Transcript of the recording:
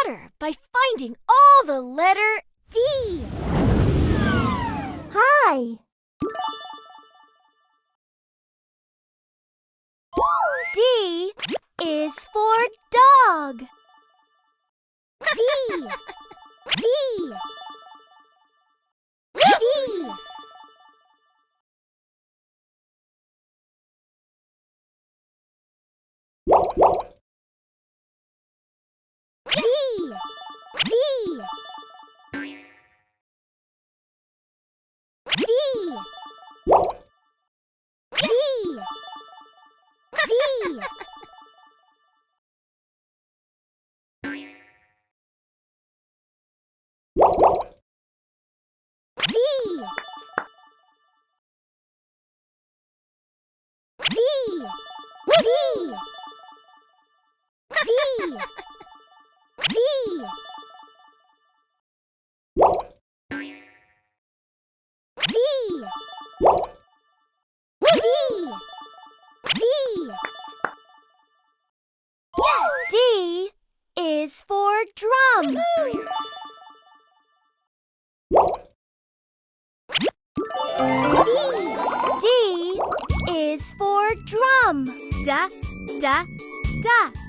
better by finding all the letter D. Hi. D is for dog. D. D. D. D. D. D. D. D. D is for drum. D is for drum. Da, da, da.